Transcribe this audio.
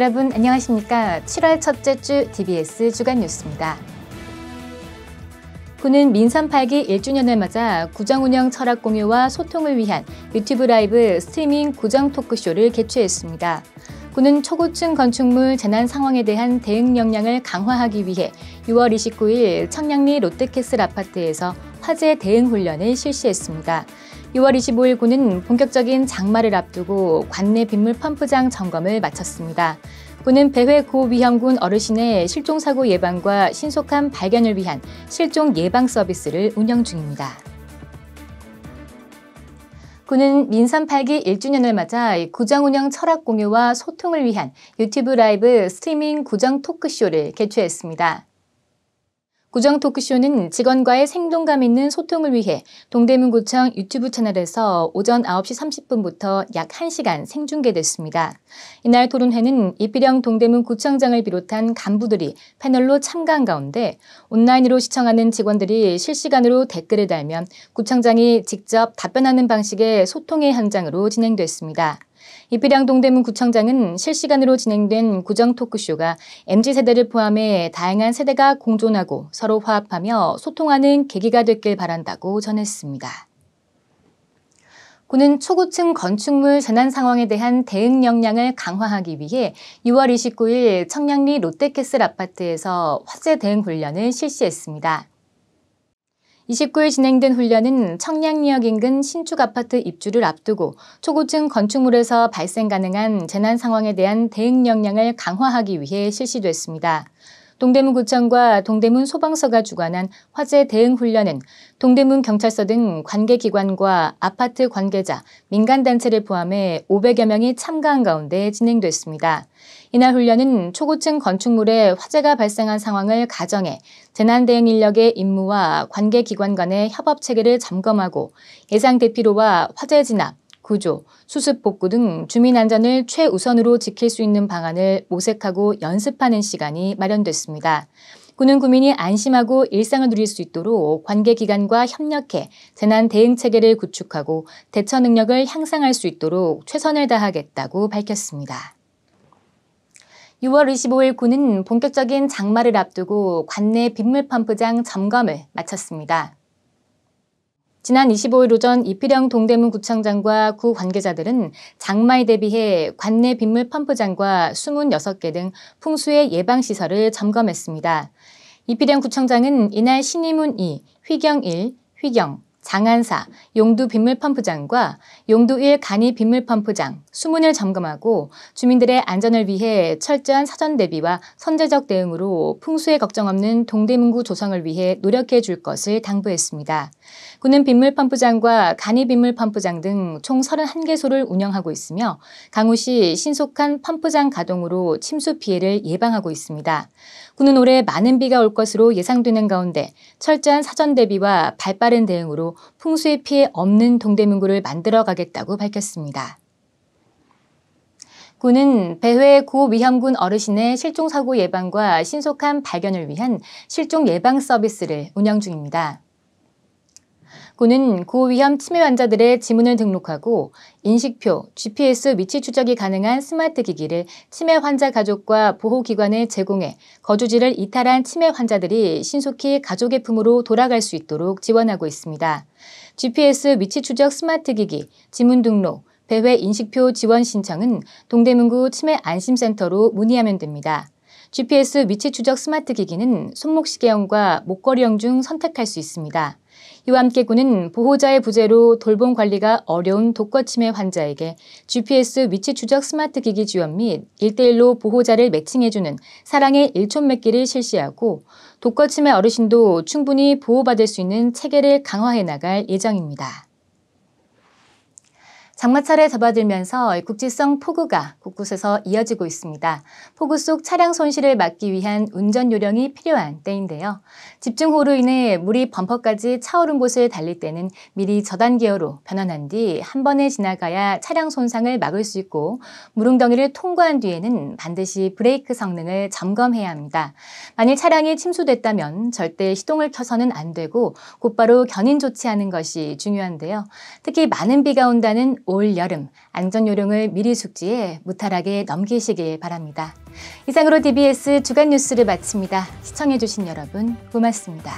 여러분 안녕하십니까? 7월 첫째 주 TBS 주간 뉴스입니다. 군은 민선 8기 1주년을 맞아 구정 운영 철학 공유와 소통을 위한 유튜브 라이브 스트리밍 구정 토크쇼를 개최했습니다. 군은 초고층 건축물 재난 상황에 대한 대응 역량을 강화하기 위해 6월 29일 청량리 롯데캐슬 아파트에서 화재 대응 훈련을 실시했습니다. 6월 25일 군은 본격적인 장마를 앞두고 관내 빗물 펌프장 점검을 마쳤습니다. 군은 배회 고위험군 어르신의 실종사고 예방과 신속한 발견을 위한 실종 예방 서비스를 운영 중입니다. 군은 민선 8기 1주년을 맞아 구정 운영 철학 공유와 소통을 위한 유튜브 라이브 스트리밍 구정 토크쇼를 개최했습니다. 구정 토크쇼는 직원과의 생동감 있는 소통을 위해 동대문구청 유튜브 채널에서 오전 9시 30분부터 약 1시간 생중계됐습니다. 이날 토론회는 이필영 동대문구청장을 비롯한 간부들이 패널로 참가한 가운데 온라인으로 시청하는 직원들이 실시간으로 댓글을 달면 구청장이 직접 답변하는 방식의 소통의 현장으로 진행됐습니다. 이필영 동대문구청장은 실시간으로 진행된 구정 토크쇼가 MZ세대를 포함해 다양한 세대가 공존하고 서로 화합하며 소통하는 계기가 됐길 바란다고 전했습니다. 군은 초고층 건축물 재난 상황에 대한 대응 역량을 강화하기 위해 6월 29일 청량리 롯데캐슬 아파트에서 화재 대응 훈련을 실시했습니다. 29일 진행된 훈련은 청량리역 인근 신축 아파트 입주를 앞두고 초고층 건축물에서 발생 가능한 재난 상황에 대한 대응 역량을 강화하기 위해 실시됐습니다. 동대문구청과 동대문소방서가 주관한 화재 대응 훈련은 동대문경찰서 등 관계기관과 아파트 관계자, 민간단체를 포함해 500여 명이 참가한 가운데 진행됐습니다. 이날 훈련은 초고층 건축물에 화재가 발생한 상황을 가정해 재난대응 인력의 임무와 관계기관 간의 협업 체계를 점검하고 예상 대피로와 화재 진압, 구조, 수습 복구 등 주민 안전을 최우선으로 지킬 수 있는 방안을 모색하고 연습하는 시간이 마련됐습니다. 군은 구민이 안심하고 일상을 누릴 수 있도록 관계기관과 협력해 재난 대응 체계를 구축하고 대처 능력을 향상할 수 있도록 최선을 다하겠다고 밝혔습니다. 6월 25일 군은 본격적인 장마를 앞두고 관내 빗물 펌프장 점검을 마쳤습니다. 지난 25일 오전 이필영 동대문구청장과 구 관계자들은 장마에 대비해 관내 빗물 펌프장과 26개 등 풍수의 예방시설을 점검했습니다. 이필영 구청장은 이날 신의문 2, 휘경 1, 휘경, 장안사, 용두 빗물펌프장과 용두 1 간이 빗물펌프장, 수문을 점검하고 주민들의 안전을 위해 철저한 사전 대비와 선제적 대응으로 풍수에 걱정 없는 동대문구 조성을 위해 노력해 줄 것을 당부했습니다. 군은 빗물펌프장과 간이 빗물펌프장 등 총 31개소를 운영하고 있으며 강우시 신속한 펌프장 가동으로 침수 피해를 예방하고 있습니다. 군은 올해 많은 비가 올 것으로 예상되는 가운데 철저한 사전 대비와 발빠른 대응으로 풍수의 피해 없는 동대문구를 만들어가겠다고 밝혔습니다. 군은 배회 고위험군 어르신의 실종사고 예방과 신속한 발견을 위한 실종 예방 서비스를 운영 중입니다. 군은 고위험 치매 환자들의 지문을 등록하고 인식표, GPS 위치 추적이 가능한 스마트 기기를 치매 환자 가족과 보호기관에 제공해 거주지를 이탈한 치매 환자들이 신속히 가족의 품으로 돌아갈 수 있도록 지원하고 있습니다. GPS 위치 추적 스마트 기기, 지문 등록, 배회 인식표 지원 신청은 동대문구 치매 안심센터로 문의하면 됩니다. GPS 위치 추적 스마트 기기는 손목시계형과 목걸이형 중 선택할 수 있습니다. 이와 함께 군은 보호자의 부재로 돌봄 관리가 어려운 독거치매 환자에게 GPS 위치 추적 스마트 기기 지원 및 1:1로 보호자를 매칭해주는 사랑의 일촌맺기를 실시하고 독거치매 어르신도 충분히 보호받을 수 있는 체계를 강화해 나갈 예정입니다. 장마철에 접어들면서 국지성 폭우가 곳곳에서 이어지고 있습니다. 폭우 속 차량 손실을 막기 위한 운전 요령이 필요한 때인데요. 집중호우로 인해 물이 범퍼까지 차오른 곳을 달릴 때는 미리 저단 기어로 변환한 뒤 한 번에 지나가야 차량 손상을 막을 수 있고 무릉덩이를 통과한 뒤에는 반드시 브레이크 성능을 점검해야 합니다. 만일 차량이 침수됐다면 절대 시동을 켜서는 안 되고 곧바로 견인 조치하는 것이 중요한데요. 특히 많은 비가 온다는 올 여름 안전요령을 미리 숙지해 무탈하게 넘기시길 바랍니다. 이상으로 DBS 주간 뉴스를 마칩니다. 시청해주신 여러분 고맙습니다.